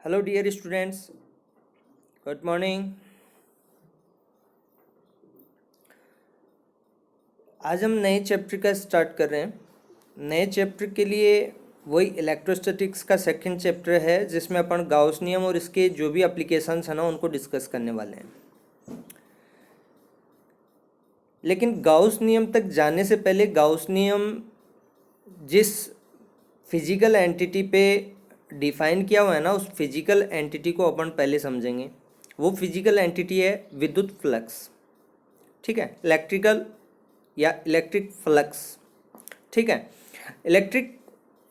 Hello dear students, good morning. आज हम नए चैप्टर का स्टार्ट कर रहे हैं। नए चैप्टर के लिए वही इलेक्ट्रोस्टैटिक्स का सेकंड चैप्टर है, जिसमें अपन गाउस नियम और इसके जो भी एप्लीकेशंस हैं ना उनको डिस्कस करने वाले हैं। लेकिन गाउस नियम तक जाने से पहले गाउस नियम जिस फिजिकल एंटिटी पे डिफाइन किया हुआ है ना, उस फिजिकल एंटिटी को अपन पहले समझेंगे। वो फिजिकल एंटिटी है विद्युत फ्लक्स। ठीक है, इलेक्ट्रिकल या इलेक्ट्रिक फ्लक्स। ठीक है, इलेक्ट्रिक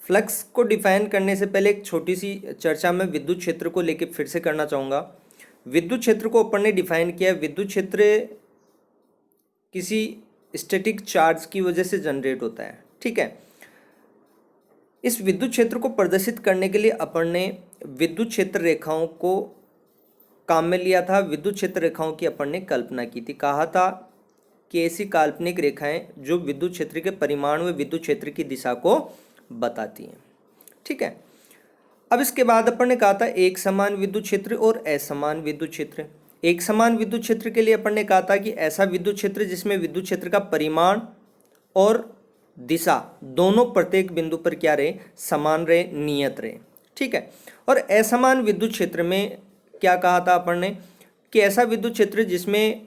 फ्लक्स को डिफाइन करने से पहले एक छोटी सी चर्चा मैं विद्युत क्षेत्र को लेकर फिर से करना चाहूँगा। विद्युत क्षेत्र को अपन ने डिफाइन किया है, विद्युत क्षेत्र किसी स्टैटिक चार्ज की वजह से जनरेट होता है। ठीक है, इस विद्युत क्षेत्र को प्रदर्शित करने के लिए अपन ने विद्युत क्षेत्र रेखाओं को काम में लिया था। विद्युत क्षेत्र रेखाओं की अपन ने कल्पना की थी। कहा था कि ऐसी काल्पनिक रेखाएं जो विद्युत क्षेत्र के परिमाण व विद्युत क्षेत्र की दिशा को बताती हैं। ठीक है, अब इसके बाद अपन ने कहा था एक समान विद्युत क्षेत्र और असमान विद्युत क्षेत्र। एक समान विद्युत क्षेत्र के लिए अपन ने कहा था कि ऐसा विद्युत क्षेत्र जिसमें विद्युत क्षेत्र का परिमाण और दिशा दोनों प्रत्येक बिंदु पर क्या रहे, समान रहे, नियत रहे। ठीक है, और असमान विद्युत क्षेत्र में क्या कहा था अपन ने कि ऐसा विद्युत क्षेत्र जिसमें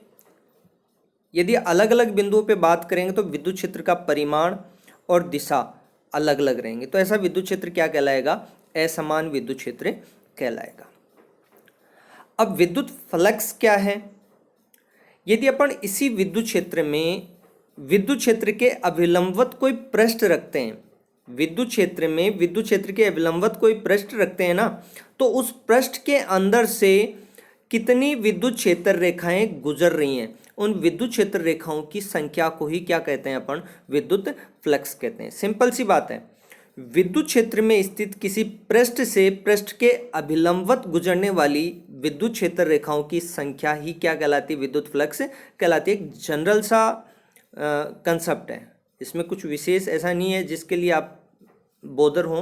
यदि अलग अलग बिंदुओं पे बात करेंगे तो विद्युत क्षेत्र का परिमाण और दिशा अलग अलग रहेंगे, तो ऐसा विद्युत क्षेत्र क्या कहलाएगा, असमान विद्युत क्षेत्र कहलाएगा। अब विद्युत फ्लक्स क्या है, यदि अपन इसी विद्युत क्षेत्र में विद्युत क्षेत्र के अभिलंबवत कोई पृष्ठ रखते हैं, विद्युत क्षेत्र में विद्युत क्षेत्र के अभिलंबवत कोई पृष्ठ रखते हैं ना, तो उस पृष्ठ के अंदर से कितनी विद्युत क्षेत्र रेखाएं गुजर रही हैं, उन विद्युत क्षेत्र रेखाओं की संख्या को ही क्या कहते हैं अपन, विद्युत फ्लक्स कहते हैं। सिंपल सी बात है, विद्युत क्षेत्र में स्थित किसी पृष्ठ से पृष्ठ के अभिलंबवत गुजरने वाली विद्युत क्षेत्र रेखाओं की संख्या ही क्या कहलाती है, विद्युत फ्लक्स कहलाती है। एक जनरल सा कंसेप्ट है, इसमें कुछ विशेष ऐसा नहीं है जिसके लिए आप बोदर हो।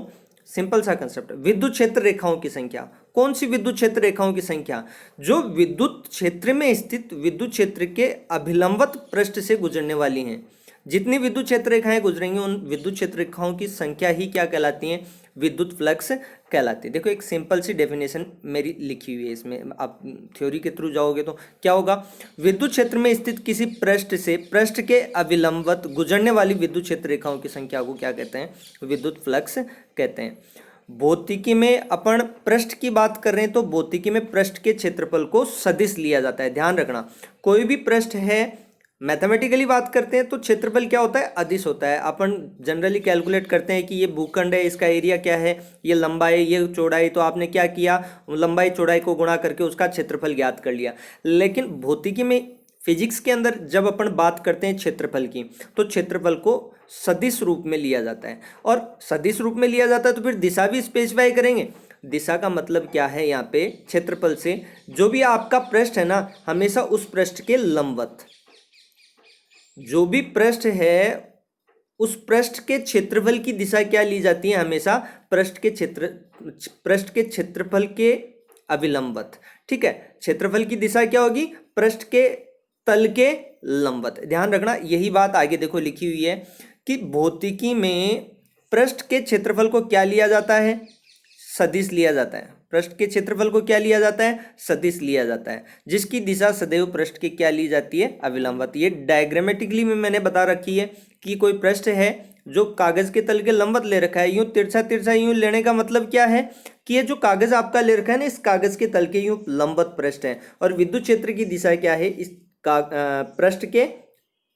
सिंपल सा कंसेप्ट, विद्युत क्षेत्र रेखाओं की संख्या। कौन सी विद्युत क्षेत्र रेखाओं की संख्या, जो विद्युत क्षेत्र में स्थित विद्युत क्षेत्र के अभिलंबवत पृष्ठ से गुजरने वाली हैं। जितनी विद्युत क्षेत्र रेखाएं गुजरेंगी उन विद्युत क्षेत्र रेखाओं की संख्या ही क्या कहलाती हैं, विद्युत फ्लक्स कहलाती है। देखो एक सिंपल सी डेफिनेशन मेरी लिखी हुई है, इसमें आप थ्योरी के थ्रू जाओगे तो क्या होगा, विद्युत क्षेत्र में स्थित किसी पृष्ठ से पृष्ठ के अभिलंबवत गुजरने वाली विद्युत क्षेत्र रेखाओं की संख्या को क्या कहते हैं, विद्युत फ्लक्स कहते हैं। भौतिकी में अपन पृष्ठ की बात कर रहे हैं तो भौतिकी में पृष्ठ के क्षेत्रफल को सदिश लिया जाता है। ध्यान रखना, कोई भी पृष्ठ है, मैथमेटिकली बात करते हैं तो क्षेत्रफल क्या होता है, अदिश होता है। अपन जनरली कैलकुलेट करते हैं कि ये भूखंड है, इसका एरिया क्या है, ये लंबाई, ये चौड़ाई, तो आपने क्या किया, लंबाई चौड़ाई को गुणा करके उसका क्षेत्रफल ज्ञात कर लिया। लेकिन भौतिकी में, फिजिक्स के अंदर जब अपन बात करते हैं क्षेत्रफल की, तो क्षेत्रफल को सदिश रूप में लिया जाता है, और सदिश रूप में लिया जाता है तो फिर दिशा भी स्पेसिफाई करेंगे। दिशा का मतलब क्या है, यहाँ पे क्षेत्रफल से जो भी आपका पृष्ठ है ना, हमेशा उस पृष्ठ के लंबवत, जो भी पृष्ठ है उस पृष्ठ के क्षेत्रफल की दिशा क्या ली जाती है, हमेशा पृष्ठ के क्षेत्रफल के अभिलंबवत। ठीक है, क्षेत्रफल की दिशा क्या होगी, पृष्ठ के तल के लंबवत। ध्यान रखना, यही बात आगे देखो लिखी हुई है कि भौतिकी में पृष्ठ के क्षेत्रफल को क्या लिया जाता है, सदिश लिया जाता है। पृष्ठ के क्षेत्रफल को क्या लिया जाता है, सदिश लिया जाता है, जिसकी दिशा सदैव पृष्ठ की क्या ली जाती है, अभिलंबवत। ये डायग्रामेटिकली में मैंने बता रखी है कि कोई पृष्ठ है जो कागज के तल के लंबवत ले रखा है, यूं तिरछा तिरछा यूं लेने का मतलब क्या है कि ये जो कागज आपका ले रखा है ना, इस कागज के तल के यूं लंबवत पृष्ठ है, और विद्युत क्षेत्र की दिशा क्या है, इस पृष्ठ के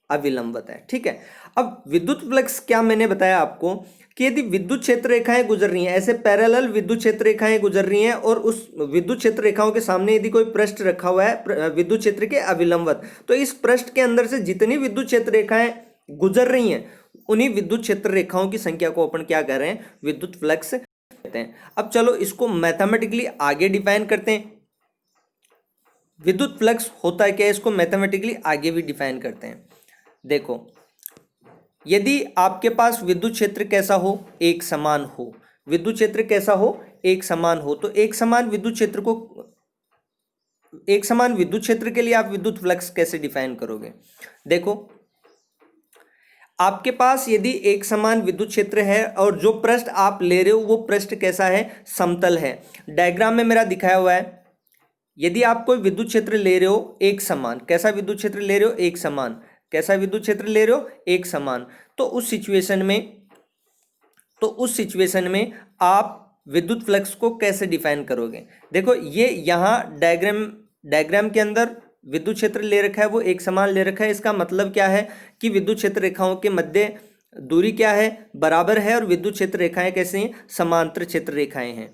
अभिलंबवत है। ठीक है, अब विद्युत फ्लक्स क्या मैंने बताया आपको कि यदि विद्युत क्षेत्र रेखाएं गुजर रही हैं, ऐसे पैरेलल विद्युत क्षेत्र रेखाएं गुजर रही हैं, और उस विद्युत क्षेत्र रेखाओं के सामने यदि कोई पृष्ठ रखा हुआ है विद्युत क्षेत्र के अभिलंबवत, तो इस पृष्ठ के अंदर से जितनी विद्युत क्षेत्र रेखाएं गुजर रही हैं उन्हीं विद्युत क्षेत्र रेखाओं की संख्या को अपन क्या कह रहे हैं, विद्युत फ्लक्स कहते हैं। अब चलो इसको मैथमेटिकली आगे डिफाइन करते हैं। विद्युत फ्लक्स होता है क्या, इसको मैथमेटिकली आगे भी डिफाइन करते हैं। देखो, यदि आपके पास विद्युत क्षेत्र कैसा हो, एक समान हो, विद्युत क्षेत्र कैसा हो, एक समान हो। तो एक समान विद्युत क्षेत्र के लिए आप विद्युत फ्लक्स कैसे डिफाइन करोगे? देखो, आपके पास यदि एक समान विद्युत क्षेत्र है और जो पृष्ठ आप ले रहे हो वो पृष्ठ कैसा है, समतल है। डायग्राम में मेरा दिखाया हुआ है, यदि आप कोई विद्युत क्षेत्र ले रहे हो एक समान, कैसा विद्युत क्षेत्र ले रहे हो, एक समान, कैसा विद्युत क्षेत्र ले रहे हो, एक समान, तो उस सिचुएशन में आप विद्युत फ्लक्स को कैसे डिफाइन करोगे? देखो, ये यहाँ डायग्राम के अंदर विद्युत क्षेत्र ले रखा है, वो एक समान ले रखा है। इसका मतलब क्या है कि विद्युत क्षेत्र रेखाओं के मध्य दूरी क्या है, बराबर है, और विद्युत क्षेत्र रेखाएं कैसे हैं, समांतर क्षेत्र रेखाएं हैं।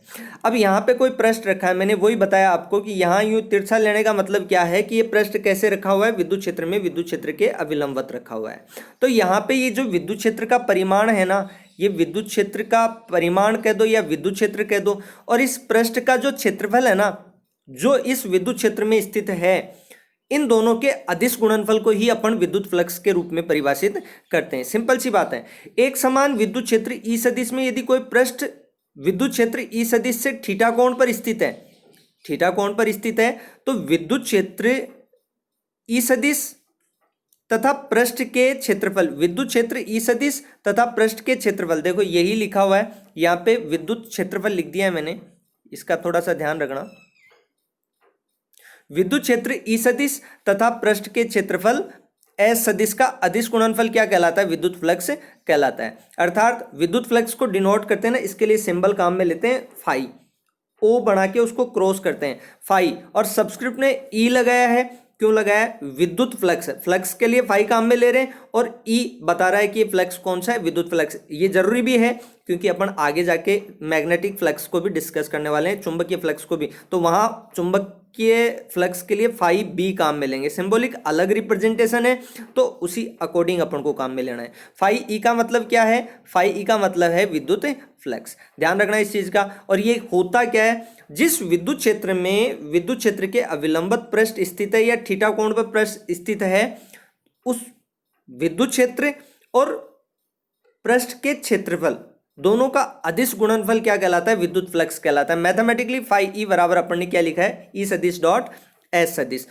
अब यहाँ पे कोई पृष्ठ रखा है, मैंने वही बताया आपको कि यहाँ यूं तिरछा लेने का मतलब क्या है कि ये पृष्ठ कैसे रखा हुआ है, विद्युत क्षेत्र में विद्युत क्षेत्र के अविलंबवत रखा हुआ है। तो यहाँ पे ये जो विद्युत क्षेत्र का परिमाण है ना, ये विद्युत क्षेत्र का परिमाण कह दो या विद्युत क्षेत्र कह दो, और इस पृष्ठ का जो क्षेत्रफल है ना, जो इस विद्युत क्षेत्र में स्थित है, इन दोनों के अदिश गुणनफल को ही अपन विद्युत फ्लक्स के रूप में परिभाषित करते हैं। सिंपल सी बात है। एक समान विद्युत क्षेत्र ई सदिश में यदि कोई पृष्ठ विद्युत क्षेत्र ई सदिश से थीटा कोण पर स्थित है, थीटा कोण पर स्थित है, तो विद्युत क्षेत्र ई सदिश तथा पृष्ठ के क्षेत्रफल, विद्युत क्षेत्र ई सदिश तथा पृष्ठ के क्षेत्रफल, देखो यही लिखा हुआ है यहाँ पे, विद्युत क्षेत्रफल लिख दिया है मैंने, इसका थोड़ा सा ध्यान रखना। विद्युत क्षेत्र ई सदिश तथा पृष्ठ के क्षेत्रफल एस सदिश का अदिश गुणनफल क्या कहलाता है, विद्युत फ्लक्स कहलाता है। अर्थात विद्युत फ्लक्स को डिनोट करते हैं ना, इसके लिए सिंबल काम में लेते हैं फाई, ओ बना के उसको क्रॉस करते हैं फाई, और सब्सक्रिप्ट ने ई लगाया है, क्यों लगाया, विद्युत फ्लक्स, फ्लक्स के लिए फाई काम में ले रहे हैं, और ई बता रहा है कि ये फ्लक्स कौन सा है, विद्युत फ्लक्स। ये जरूरी भी है क्योंकि अपन आगे जाके मैग्नेटिक फ्लक्स को भी डिस्कस करने वाले हैं, चुंबकीय फ्लक्स को भी, तो वहां चुंबकीय फ्लक्स के लिए फाई बी काम में लेंगे। सिंबॉलिक अलग रिप्रेजेंटेशन है, तो उसी अकॉर्डिंग अपन को काम में लेना है। फाई ई का मतलब क्या है, फाई ई का मतलब है विद्युत फ्लक्स, ध्यान रखना इस चीज का। और ये होता क्या है, जिस विद्युत क्षेत्र में विद्युत क्षेत्र के अविलंबित पृष्ठ स्थित है या थीटा कोण पर पृष्ठ स्थित है, उस विद्युत क्षेत्र और पृष्ठ के क्षेत्रफल दोनों का अदिश गुणनफल क्या कहलाता है, विद्युत फ्लक्स कहलाता है। मैथमेटिकली फाई ई बराबर अपन ने क्या लिखा है, ई सदिश डॉट एस सदिश।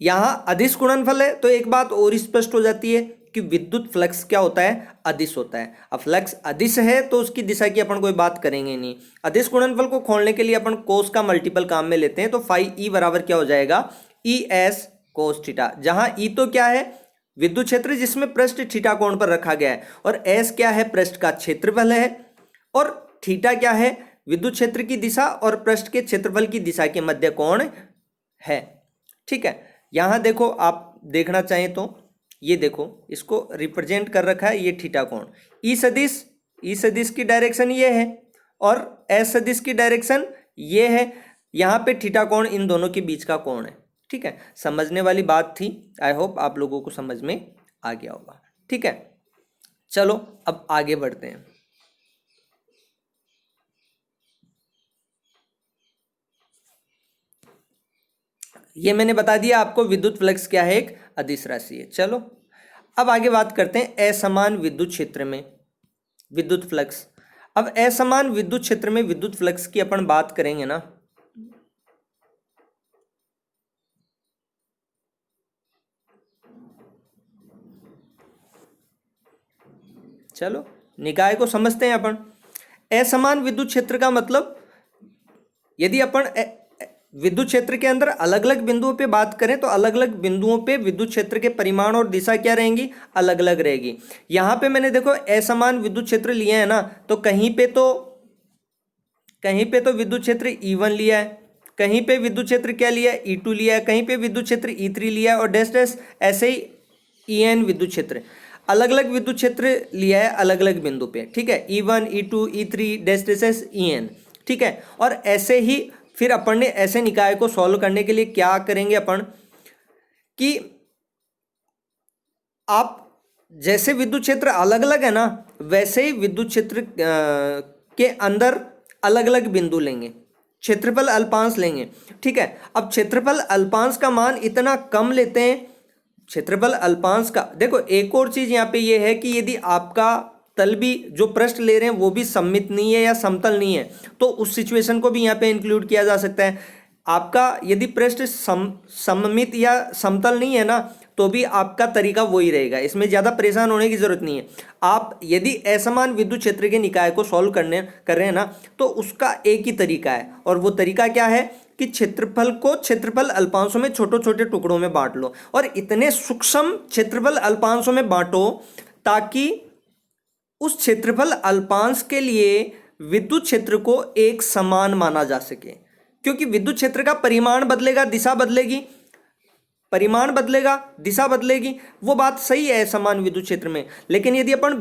यहां अदिश गुणनफल है तो एक बात और स्पष्ट हो जाती है कि विद्युत फ्लक्स क्या होता है, अदिश होता है। अब फ्लक्स अदिश है तो उसकी दिशा की अपन कोई बात करेंगे नहीं। अदिश गुणनफल को खोलने के लिए अपन कोस का मल्टीपल काम में लेते हैं, तो फाई ई बराबर क्या हो जाएगा, ई एस कोस थीटा, जहां ई तो क्या है, विद्युत क्षेत्र जिसमें पृष्ठ थीटा कोण पर रखा गया है, और एस क्या है, पृष्ठ का क्षेत्रफल है, और थीटा क्या है, विद्युत क्षेत्र की दिशा और पृष्ठ के क्षेत्रफल की दिशा के मध्य कोण है। ठीक है, यहां देखो, आप देखना चाहें तो ये देखो, इसको रिप्रेजेंट कर रखा है, ये थीटा कोण। ई सदिश की डायरेक्शन ये है और एस सदिश की डायरेक्शन ये है। यहां पे थीटा कोण इन दोनों के बीच का कोण है। ठीक है, समझने वाली बात थी, आई होप आप लोगों को समझ में आ गया होगा। ठीक है, चलो अब आगे बढ़ते हैं। ये मैंने बता दिया आपको विद्युत फ्लक्स क्या है, एक अदिश राशि है। चलो अब आगे बात करते हैं असमान विद्युत क्षेत्र में विद्युत फ्लक्स। अब असमान विद्युत क्षेत्र में विद्युत फ्लक्स की अपन बात करेंगे ना, चलो निकाय को समझते हैं अपन। असमान विद्युत क्षेत्र का मतलब, यदि अपन विद्युत क्षेत्र के अंदर अलग अलग बिंदुओं पे बात करें तो अलग अलग बिंदुओं पे विद्युत क्षेत्र के परिमाण और दिशा क्या रहेंगी, अलग अलग रहेगी। यहां पे मैंने देखो असमान विद्युत क्षेत्र लिए है ना, तो कहीं पे तो विद्युत क्षेत्र E1 लिया है, कहीं पे विद्युत क्षेत्र क्या लिया है, E2 लिया है, कहीं पे विद्युत क्षेत्र E3 लिया है, और डैश डैश ऐसे ही EN विद्युत क्षेत्र, अलग अलग विद्युत क्षेत्र लिया है अलग अलग बिंदु पे। ठीक है, E1 E2 E3 dash dash EN। ठीक है, और ऐसे ही फिर अपन ने ऐसे निकाय को सॉल्व करने के लिए क्या करेंगे अपन, कि आप जैसे विद्युत क्षेत्र अलग अलग है ना, वैसे ही विद्युत क्षेत्र के अंदर अलग अलग बिंदु लेंगे, क्षेत्रफल अल्पांश लेंगे। ठीक है, अब क्षेत्रफल अल्पांश का मान इतना कम लेते हैं, क्षेत्रफल अल्पांश का। देखो एक और चीज यहाँ पे ये है कि यदि आपका तल भी जो पृष्ठ ले रहे हैं वो भी सममित नहीं है या समतल नहीं है, तो उस सिचुएशन को भी यहाँ पे इंक्लूड किया जा सकता है। आपका यदि पृष्ठ सममित या समतल नहीं है ना, तो भी आपका तरीका वही रहेगा, इसमें ज़्यादा परेशान होने की जरूरत नहीं है। आप यदि असमान विद्युत क्षेत्र के निकाय को सॉल्व कर रहे हैं ना, तो उसका एक ही तरीका है, और वो तरीका क्या है कि क्षेत्रफल को क्षेत्रफल अल्पांशों में छोटे छोटे टुकड़ों में बांट लो, और इतने सूक्ष्म क्षेत्रफल अल्पांशों में बांटो ताकि उस क्षेत्रफल अल्पांश के लिए विद्युत क्षेत्र को एक समान माना जा सके। क्योंकि विद्युत क्षेत्र का परिमाण बदलेगा, दिशा बदलेगी, परिमाण बदलेगा, दिशा बदलेगी, वो बात सही है समान विद्युत क्षेत्र में। लेकिन यदि अपन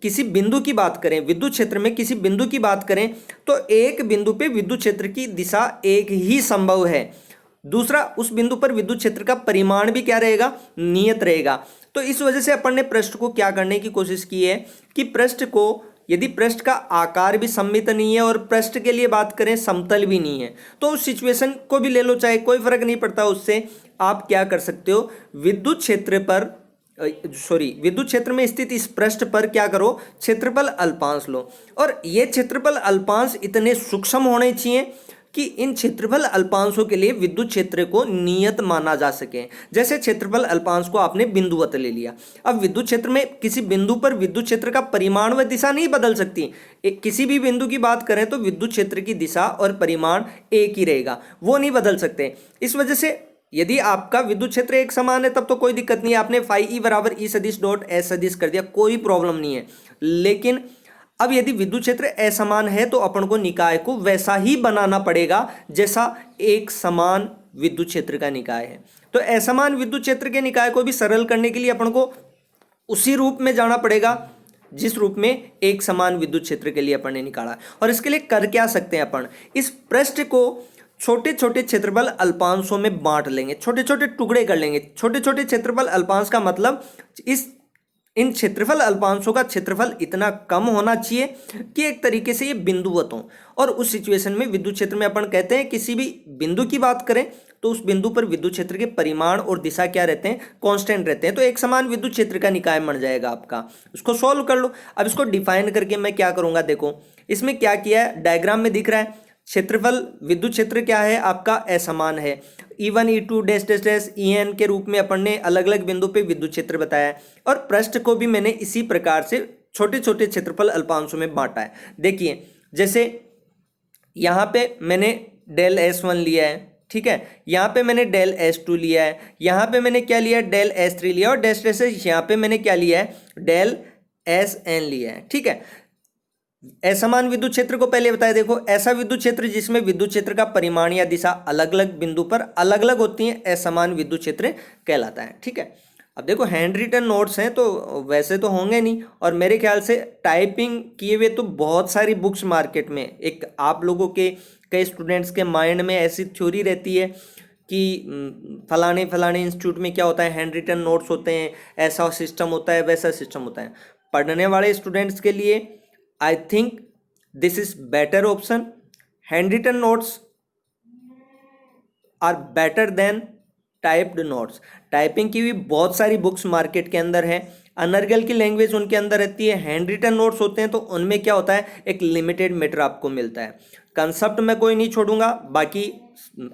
किसी बिंदु की बात करें, विद्युत क्षेत्र में किसी बिंदु की बात करें, तो एक बिंदु पे विद्युत क्षेत्र की दिशा एक ही संभव है। दूसरा, उस बिंदु पर विद्युत क्षेत्र का परिमाण भी क्या रहेगा, नियत रहेगा। तो इस वजह से अपन ने पृष्ठ को क्या करने की कोशिश की है कि पृष्ठ को, यदि पृष्ठ का आकार भी सममित नहीं है और पृष्ठ के लिए बात करें समतल भी नहीं है, तो उस सिचुएशन को भी ले लो, चाहे कोई फर्क नहीं पड़ता। उससे आप क्या कर सकते हो, विद्युत क्षेत्र में स्थित इस पृष्ठ पर क्या करो, क्षेत्रफल अल्पांश लो, और ये क्षेत्रफल अल्पांश इतने सूक्ष्म होने चाहिए कि इन क्षेत्रफल अल्पांशों के लिए विद्युत क्षेत्र को नियत माना जा सके। जैसे क्षेत्रफल अल्पांश को आपने बिंदुवत ले लिया, अब विद्युत क्षेत्र में किसी बिंदु पर विद्युत क्षेत्र का परिमाण व दिशा नहीं बदल सकती। किसी भी बिंदु की बात करें तो विद्युत क्षेत्र की दिशा और परिमाण एक ही रहेगा, वो नहीं बदल सकते। इस वजह से यदि आपका विद्युत क्षेत्र एक समान है तब तो कोई दिक्कत नहीं है, आपने फाई ई बराबर ई सदिश डॉट एस सदिश कर दिया, कोई प्रॉब्लम नहीं है। लेकिन अब यदि विद्युत क्षेत्र असमान है तो अपन को निकाय को वैसा ही बनाना पड़ेगा जैसा एक समान विद्युत क्षेत्र का निकाय है। तो असमान विद्युत क्षेत्र के निकाय को भी सरल करने के लिए अपन को उसी रूप में जाना पड़ेगा जिस रूप में एक समान विद्युत क्षेत्र के लिए अपन ने निकाला। और इसके लिए कर क्या सकते हैं, अपन इस पृष्ठ को छोटे छोटे क्षेत्रफल अल्पांशों में बांट लेंगे, छोटे छोटे टुकड़े कर लेंगे। छोटे छोटे क्षेत्रफल अल्पांश का मतलब इन क्षेत्रफल अल्पांशों का क्षेत्रफल इतना कम होना चाहिए कि एक तरीके से ये बिंदुवत हो। और उस सिचुएशन में विद्युत क्षेत्र में अपन कहते हैं, किसी भी बिंदु की बात करें तो उस बिंदु पर विद्युत क्षेत्र के परिमाण और दिशा क्या रहते हैं, कांस्टेंट रहते हैं। तो एक समान विद्युत क्षेत्र का निकाय बन जाएगा आपका। उसको सॉल्व कर लो। अब इसको डिफाइन करके मैं क्या करूंगा, देखो इसमें क्या किया है, डायग्राम में दिख रहा है क्षेत्रफल विद्युत क्षेत्र क्या है आपका, असमान है। E1 E2 dash dash dash EN के रूप में अपन ने अलग अलग बिंदु पे विद्युत क्षेत्र बताया है, और पृष्ठ को भी मैंने इसी प्रकार से छोटे छोटे क्षेत्रफल अल्पांशों में बांटा है। देखिए जैसे यहाँ पे मैंने डेल S1 लिया है, ठीक है, यहाँ पे मैंने डेल S2 लिया है, यहाँ पे मैंने क्या लिया है, डेल S3 लिया, और डैश डैश यहाँ पे मैंने क्या लिया है, डेल SN लिया है। ठीक है, असमान विद्युत क्षेत्र को पहले बताया। देखो ऐसा विद्युत क्षेत्र जिसमें विद्युत क्षेत्र का परिमाण या दिशा अलग अलग बिंदु पर अलग अलग होती है, असमान विद्युत क्षेत्र कहलाता है। ठीक है, अब देखो हैंड रिटन नोट्स हैं तो वैसे तो होंगे नहीं, और मेरे ख्याल से टाइपिंग किए हुए तो बहुत सारी बुक्स मार्केट में, एक आप लोगों के कई स्टूडेंट्स के माइंड में ऐसी थ्योरी रहती है कि फलाने फलाने इंस्टीट्यूट में क्या होता है, हैंड रिटन नोट्स होते हैं, ऐसा सिस्टम होता है, वैसा सिस्टम होता है। पढ़ने वाले स्टूडेंट्स के लिए I think this is better option. Handwritten notes are better than typed notes. Typing की भी बहुत सारी बुक्स मार्केट के अंदर है, अनर्गल की लैंग्वेज उनके अंदर रहती है। हैंड रिटन नोट्स होते हैं तो उनमें क्या होता है, एक लिमिटेड मैटर आपको मिलता है। कंसेप्ट मैं कोई नहीं छोड़ूंगा, बाकी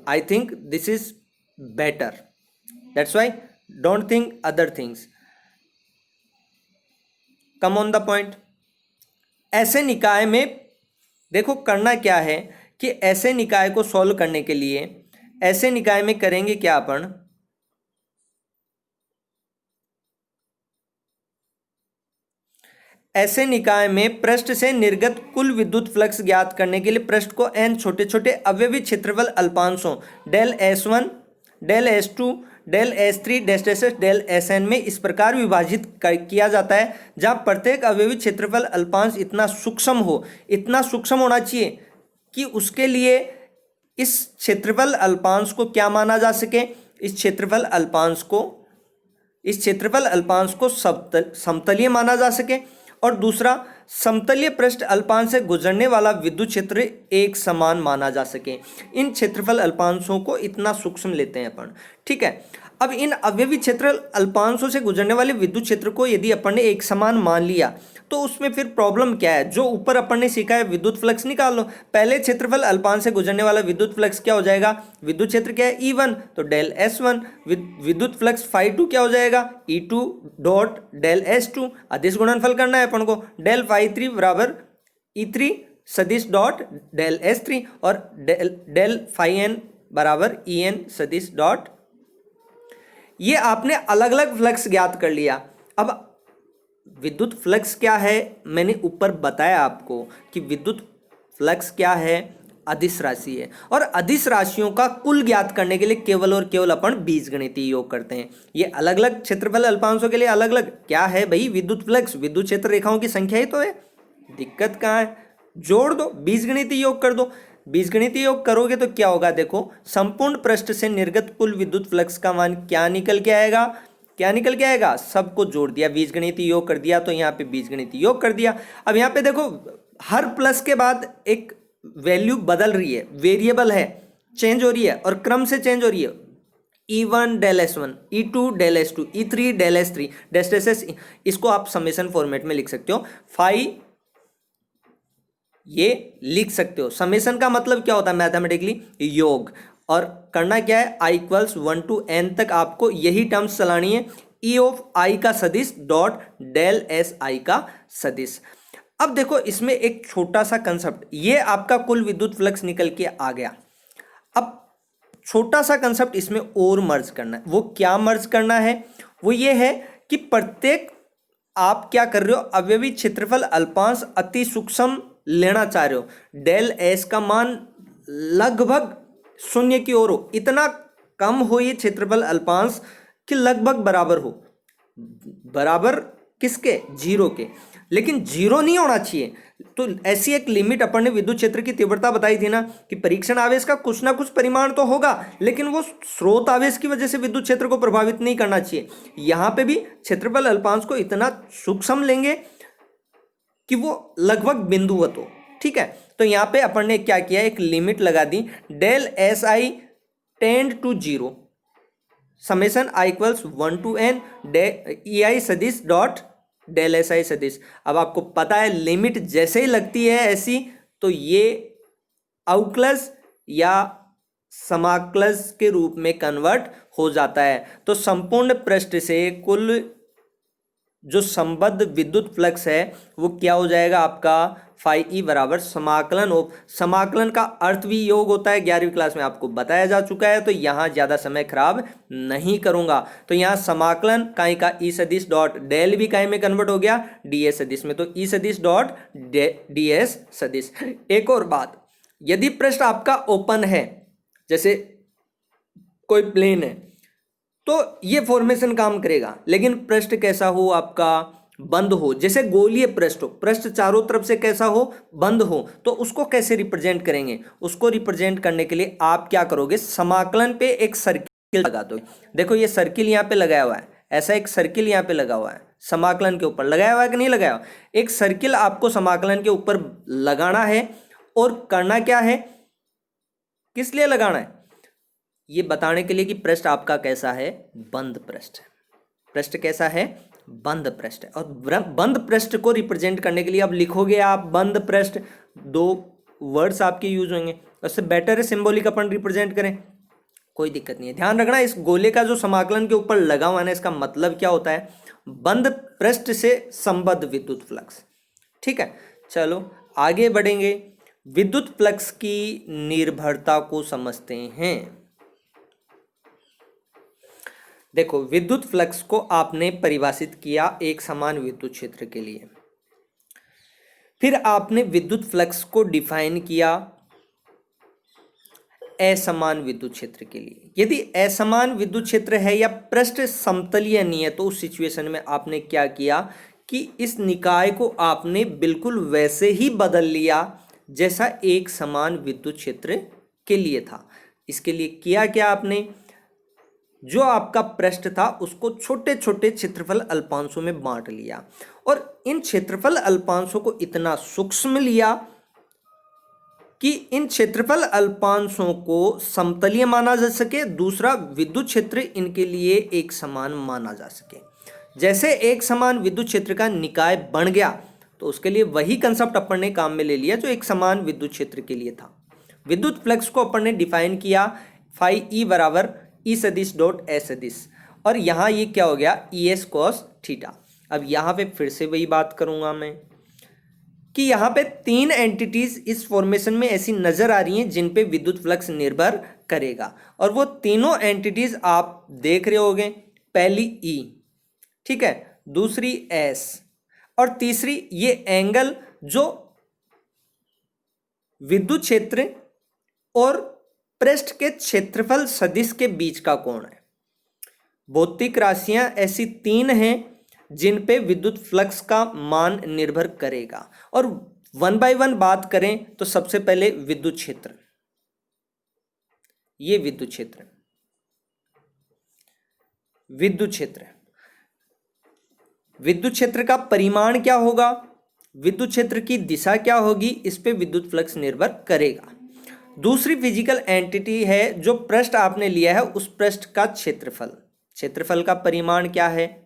I think this is better, that's why don't think other things, come on the point. ऐसे निकाय में देखो करना क्या है कि ऐसे निकाय को सॉल्व करने के लिए ऐसे निकाय में करेंगे क्या, अपन ऐसे निकाय में पृष्ठ से निर्गत कुल विद्युत फ्लक्स ज्ञात करने के लिए पृष्ठ को n छोटे छोटे अवयवी क्षेत्रफल अल्पांशों del S1 del S2 del S3 dash dash del SN में इस प्रकार विभाजित किया जाता है जहां प्रत्येक अवयवी क्षेत्रफल अल्पांश इतना सूक्ष्म होना चाहिए कि उसके लिए इस क्षेत्रफल अल्पांश को क्या माना जा सके, इस क्षेत्रफल अल्पांश को समतलीय माना जा सके, और दूसरा समतलीय पृष्ठ अल्पांश से गुजरने वाला विद्युत क्षेत्र एक समान माना जा सके। इन क्षेत्रफल अल्पांशों को इतना सूक्ष्म लेते हैं अपन। ठीक है, अब इन अवयवी क्षेत्र अल्पांशों से गुजरने वाले विद्युत क्षेत्र को यदि अपन ने एक समान मान लिया तो उसमें फिर प्रॉब्लम क्या है? जो ऊपर अपन ने सीखा है विद्युत फ्लक्स निकाल लो। पहले क्षेत्रफल अल्पांश से गुजरने वाला विद्युत फ्लक्स क्या हो जाएगा? विद्युत क्षेत्र क्या है? E1, तो डेल S1। विद्युत फ्लक्स φ2 क्या हो जाएगा? E2 dot del S2। अदिश गुणनफल करना है अपन को, डेल φ3 बराबर E3 सदिश डॉट डेल S3 और डेल φn बराबर En सदिश डॉट। ये आपने अलग अलग फ्लक्स ज्ञात कर लिया। अब विद्युत फ्लक्स क्या है मैंने ऊपर बताया आपको कि विद्युत फ्लक्स क्या है? अदिश राशि है। और अदिश राशियों का कुल ज्ञात करने के लिए केवल और केवल अपन बीजगणितीय योग करते हैं। ये अलग अलग क्षेत्रफल अल्पांशों के लिए अलग अलग क्या है भाई? विद्युत फ्लक्स, विद्युत क्षेत्र रेखाओं की संख्या ही तो है। दिक्कत कहाँ है? जोड़ दो, बीजगणितीय योग कर दो। बीजगणितीय योग करोगे तो क्या होगा? देखो, संपूर्ण पृष्ठ से निर्गत कुल विद्युत फ्लक्स का मान क्या निकल के आएगा? क्या निकल के आएगा? सबको जोड़ दिया, बीजगणितीय योग कर दिया, तो यहाँ पे बीजगणितीय योग कर दिया। अब यहाँ पे देखो, हर प्लस के बाद एक वैल्यू बदल रही है, वेरिएबल है, चेंज हो रही है और क्रम से चेंज हो रही है। E1 del S1, E2 del S2, E3 del S3 dash dash dash. इसको आप समेशन फॉर्मेट में लिख सकते हो, फाई ये लिख सकते हो। समेशन का मतलब क्या होता है मैथमेटिकली? योग। और करना क्या है? i इक्वल्स 1 to n तक आपको यही टर्म्स चलानी है। E ऑफ i का सदिश डॉट डेल एस आई का सदिश। अब देखो, इसमें एक छोटा सा कंसेप्ट, ये आपका कुल विद्युत फ्लक्स निकल के आ गया। अब छोटा सा कंसेप्ट इसमें और मर्ज करना है। वो क्या मर्ज करना है? वो ये है कि प्रत्येक आप क्या कर रहे हो? अवयवी क्षेत्रफल अल्पांश अति सूक्ष्म लेना चाह रहे हो। डेल एस का मान लगभग शून्य की ओर हो, इतना कम हो ये क्षेत्रफल अल्पांश कि लगभग बराबर हो। बराबर किसके? जीरो के। लेकिन जीरो नहीं होना चाहिए। तो ऐसी एक लिमिट अपन ने विद्युत क्षेत्र की तीव्रता बताई थी ना, कि परीक्षण आवेश का कुछ ना कुछ परिमाण तो होगा, लेकिन वो स्रोत आवेश की वजह से विद्युत क्षेत्र को प्रभावित नहीं करना चाहिए। यहां पे भी क्षेत्रफल अल्पांश को इतना सूक्ष्म लेंगे कि वो लगभग बिंदुवत हो। ठीक है, तो यहां पे अपन ने क्या किया? एक लिमिट लगा दी, del s i tend to zero, summation i equals 1 to n e i सदिश डॉट डेल एस आई सदिश। अब आपको पता है लिमिट जैसे ही लगती है ऐसी, तो ये अवकलज या समाकलज के रूप में कन्वर्ट हो जाता है। तो संपूर्ण पृष्ठ से कुल जो संबद्ध विद्युत फ्लक्स है वो क्या हो जाएगा आपका? फाई ई बराबर समाकलन ऑफ, समाकलन का अर्थ भी योग होता है, 11वीं क्लास में आपको बताया जा चुका है, तो यहां ज्यादा समय खराब नहीं करूंगा। तो यहां समाकलन काई का ई सदिश डॉट डेल भी काई में कन्वर्ट हो गया डीएस सदिश में, तो ई सदिश डॉट डीएस सदिश। एक और बात, यदि पृष्ठ आपका ओपन है, जैसे कोई प्लेन है, तो ये फॉर्मेशन काम करेगा। लेकिन पृष्ठ कैसा हो आपका? बंद हो, जैसे गोलीय पृष्ठ हो, पृष्ठ चारों तरफ से कैसा हो? बंद हो, तो उसको कैसे रिप्रेजेंट करेंगे? उसको रिप्रेजेंट करने के लिए आप क्या करोगे? समाकलन पे एक सर्किल लगा दो। देखो ये सर्किल यहाँ पे लगाया हुआ है, ऐसा एक सर्किल यहाँ पे लगा हुआ है, समाकलन के ऊपर लगाया हुआ है कि नहीं लगाया हुआ? एक सर्किल आपको समाकलन के ऊपर लगाना है। और करना क्या है? किस लिए लगाना है? ये बताने के लिए कि पृष्ठ आपका कैसा है? बंद पृष्ठ है। पृष्ठ कैसा है? बंद पृष्ठ है। और बंद पृष्ठ को रिप्रेजेंट करने के लिए अब लिखोगे आप बंद पृष्ठ, दो वर्ड्स आपके यूज होंगे, उससे बेटर है सिंबॉलिक अपन रिप्रेजेंट करें, कोई दिक्कत नहीं है। ध्यान रखना, इस गोले का जो समाकलन के ऊपर लगा हुआ है, इसका मतलब क्या होता है? बंद पृष्ठ से संबद्ध विद्युत फ्लक्स। ठीक है, चलो आगे बढ़ेंगे, विद्युत फ्लक्स की निर्भरता को समझते हैं। देखो, विद्युत फ्लक्स को आपने परिभाषित किया एक समान विद्युत क्षेत्र के लिए, फिर आपने विद्युत फ्लक्स को डिफाइन किया असमान विद्युत क्षेत्र के लिए। यदि असमान विद्युत क्षेत्र है या पृष्ठ समतलीय नहीं है, तो उस सिचुएशन में आपने क्या किया कि इस निकाय को आपने बिल्कुल वैसे ही बदल लिया जैसा एक समान विद्युत क्षेत्र के लिए था। इसके लिए किया क्या आपने? जो आपका पृष्ठ था उसको छोटे छोटे क्षेत्रफल अल्पांशों में बांट लिया, और इन क्षेत्रफल अल्पांशों को इतना सूक्ष्म लिया कि इन क्षेत्रफल अल्पांशों को समतलीय माना जा सके, दूसरा विद्युत क्षेत्र इनके लिए एक समान माना जा सके। जैसे एक समान विद्युत क्षेत्र का निकाय बन गया, तो उसके लिए वही कंसेप्ट अपन ने काम में ले लिया जो एक समान विद्युत क्षेत्र के लिए था। विद्युत फ्लक्स को अपन ने डिफाइन किया फाई ई बराबर ई सदिश डॉट एस सदिश, और यहाँ ये क्या हो गया ई एस कॉस थीटा। अब यहाँ पे फिर से वही बात करूँगा मैं कि यहाँ पे तीन एंटिटीज इस फॉर्मेशन में ऐसी नजर आ रही हैं जिन पे विद्युत फ्लक्स निर्भर करेगा, और वो तीनों एंटिटीज आप देख रहे होंगे। पहली ई, ठीक है, दूसरी एस, और तीसरी ये एंगल जो विद्युत क्षेत्र और पृष्ठ के क्षेत्रफल सदिश के बीच का कोण है। भौतिक राशियां ऐसी तीन हैं जिन पे विद्युत फ्लक्स का मान निर्भर करेगा। और वन बाय वन बात करें तो सबसे पहले विद्युत क्षेत्र, ये विद्युत क्षेत्र, विद्युत क्षेत्र, विद्युत क्षेत्र का परिमाण क्या होगा, विद्युत क्षेत्र की दिशा क्या होगी, इस पे विद्युत फ्लक्स निर्भर करेगा। दूसरी फिजिकल एंटिटी है जो पृष्ठ आपने लिया है, उस पृष्ठ का क्षेत्रफल, क्षेत्रफल का परिमाण क्या है,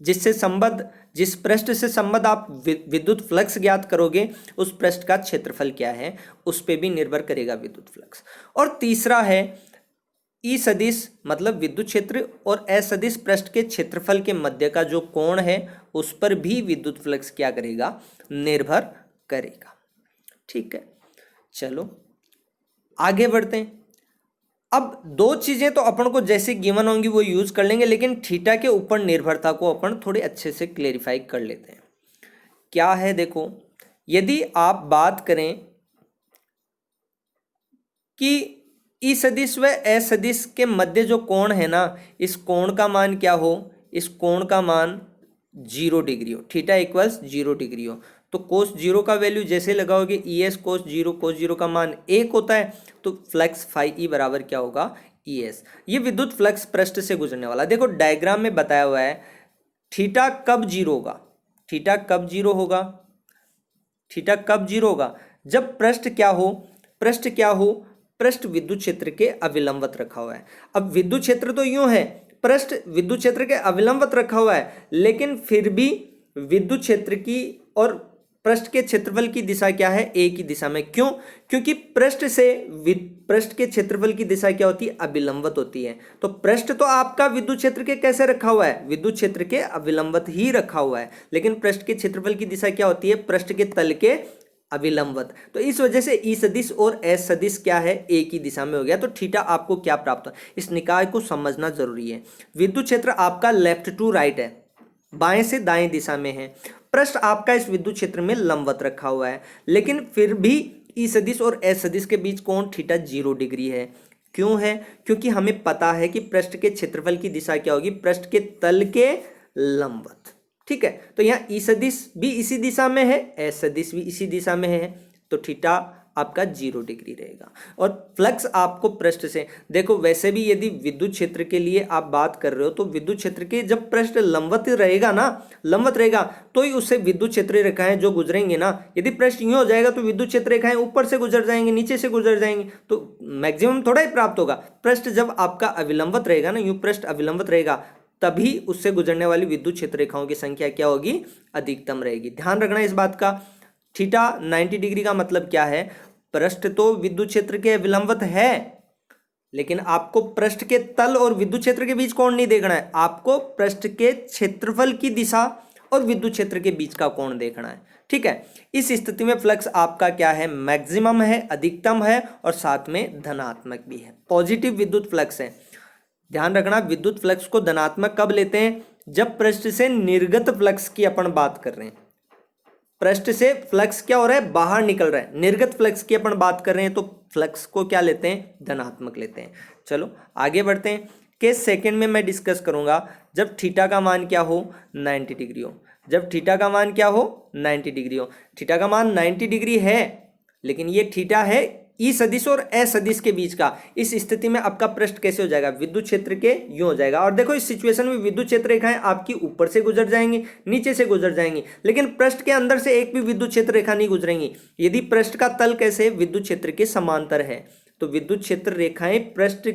जिससे संबद्ध, जिस पृष्ठ से संबद्ध आप विद्युत फ्लक्स ज्ञात करोगे उस पृष्ठ का क्षेत्रफल क्या है, उस पे भी निर्भर करेगा विद्युत फ्लक्स। और तीसरा है ई सदिश, मतलब विद्युत क्षेत्र और ए सदिश पृष्ठ के क्षेत्रफल के मध्य का जो कोण है उस पर भी विद्युत फ्लक्स क्या करेगा, निर्भर करेगा। ठीक है, चलो आगे बढ़ते हैं। अब दो चीजें तो अपन को जैसे गिवन होंगी वो यूज कर लेंगे, लेकिन थीटा के ऊपर निर्भरता को अपन थोड़े अच्छे से क्लेरिफाई कर लेते हैं। क्या है, देखो, यदि आप बात करें कि ई सदिश व ए सदिश के मध्य जो कोण है ना, इस कोण का मान क्या हो, इस कोण का मान 0 डिग्री हो, थीटा इक्वल्स 0 डिग्री हो, तो कोस 0 का वैल्यू जैसे लगाओगे ई एस कोस 0 का मान 1 होता है, तो फ्लक्स फाई ई बराबर क्या होगा, ई एस। ये विद्युत फ्लक्स पृष्ठ से गुजरने वाला, देखो डायग्राम में बताया हुआ है थीटा कब 0 होगा, थीटा कब 0 होगा, थीटा कब 0 होगा, जब पृष्ठ क्या हो, पृष्ठ क्या हो, पृष्ठ विद्युत क्षेत्र के अविलंबत रखा हुआ है। अब विद्युत क्षेत्र तो यूं है, पृष्ठ विद्युत क्षेत्र के अविलंबत रखा हुआ है, लेकिन फिर भी विद्युत क्षेत्र की और पृष्ठ के क्षेत्रफल की दिशा क्या है, एक ही दिशा में। क्यों? क्योंकि पृष्ठ से पृष्ठ के क्षेत्रफल की दिशा क्या होती है, अविलंबत होती है। तो पृष्ठ तो आपका विद्युत क्षेत्र के कैसे रखा हुआ है, विद्युत क्षेत्र के अविलंबत ही रखा हुआ है, लेकिन पृष्ठ के क्षेत्रफल की दिशा क्या होती है, पृष्ठ के तल के अविलंबत। तो इस वजह से ई सदिश और एस सदिश क्या है, एक ही दिशा में हो गया। तो थीटा आपको क्या प्राप्त हो, इस निकाय को समझना जरूरी है। विद्युत क्षेत्र आपका लेफ्ट टू राइट है, बाएं से दाएं दिशा में है, पृष्ठ आपका इस विद्युत क्षेत्र में लंबवत रखा हुआ है, लेकिन फिर भी ई सदिश और एस सदिश के बीच कोण थीटा 0 डिग्री है। क्यों है? क्योंकि हमें पता है कि पृष्ठ के क्षेत्रफल की दिशा क्या होगी, पृष्ठ के तल के लंबवत। ठीक है, तो यहाँ ई सदिश भी इसी दिशा में है, एस सदिश भी इसी दिशा में है, तो थीटा आपका 0 डिग्री रहेगा। और फ्लक्स आपको पृष्ठ से, देखो वैसे भी यदि विद्युत क्षेत्र के लिए आप बात कर रहे हो तो विद्युत क्षेत्र के जब पृष्ठ लंबवत रहेगा ना, लंबवत रहेगा तो ही उससे विद्युत क्षेत्र रेखाएं जो गुजरेंगे ना, यदि पृष्ठ यूं हो जाएगा तो विद्युत क्षेत्र रेखाएं ऊपर से गुजर जाएंगे, नीचे से गुजर जाएंगे, तो मैक्सिमम थोड़ा ही प्राप्त होगा। पृष्ठ जब आपका अविलंबत रहेगा ना, यूं पृष्ठ अविलंबत रहेगा, तभी उससे गुजरने वाली विद्युत क्षेत्र रेखाओं की संख्या क्या होगी, अधिकतम रहेगी। ध्यान रखना इस बात का। थीटा 90 डिग्री का मतलब क्या है, पृष्ठ तो विद्युत क्षेत्र के अविलंबत है, लेकिन आपको पृष्ठ के तल और विद्युत क्षेत्र के बीच कोण नहीं देखना है, आपको पृष्ठ के क्षेत्रफल की दिशा और विद्युत क्षेत्र के बीच का कोण देखना है। ठीक है, इस स्थिति में फ्लक्स आपका क्या है, मैक्सिमम है, अधिकतम है, और साथ में धनात्मक भी है, पॉजिटिव विद्युत फ्लक्स है। ध्यान रखना, विद्युत फ्लक्स को धनात्मक कब लेते हैं, जब पृष्ठ से निर्गत फ्लक्स की अपन बात कर रहे हैं। पृष्ठ से फ्लक्स क्या हो रहा है, बाहर निकल रहा है, निर्गत फ्लक्स की अपन बात कर रहे हैं, तो फ्लक्स को क्या लेते हैं, धनात्मक लेते हैं। चलो आगे बढ़ते हैं। केस सेकंड में मैं डिस्कस करूंगा जब थीटा का मान क्या हो, 90 डिग्री हो। जब थीटा का मान क्या हो, 90 डिग्री हो। थीटा का मान 90 डिग्री है, लेकिन ये थीटा है ई सदिश और ए सदिश के बीच का। इस स्थिति में आपका पृष्ठ कैसे हो जाएगा, विद्युत क्षेत्र के यूं हो जाएगा। और देखो इस सिचुएशन में विद्युत क्षेत्र रेखाएं आपकी ऊपर से गुजर जाएंगी, नीचे से गुजर जाएंगी, लेकिन पृष्ठ के अंदर से एक भी विद्युत क्षेत्र रेखा नहीं गुजरेंगी। यदि पृष्ठ का तल कैसे, विद्युत क्षेत्र के समांतर है, तो विद्युत क्षेत्र रेखाएं पृष्ठ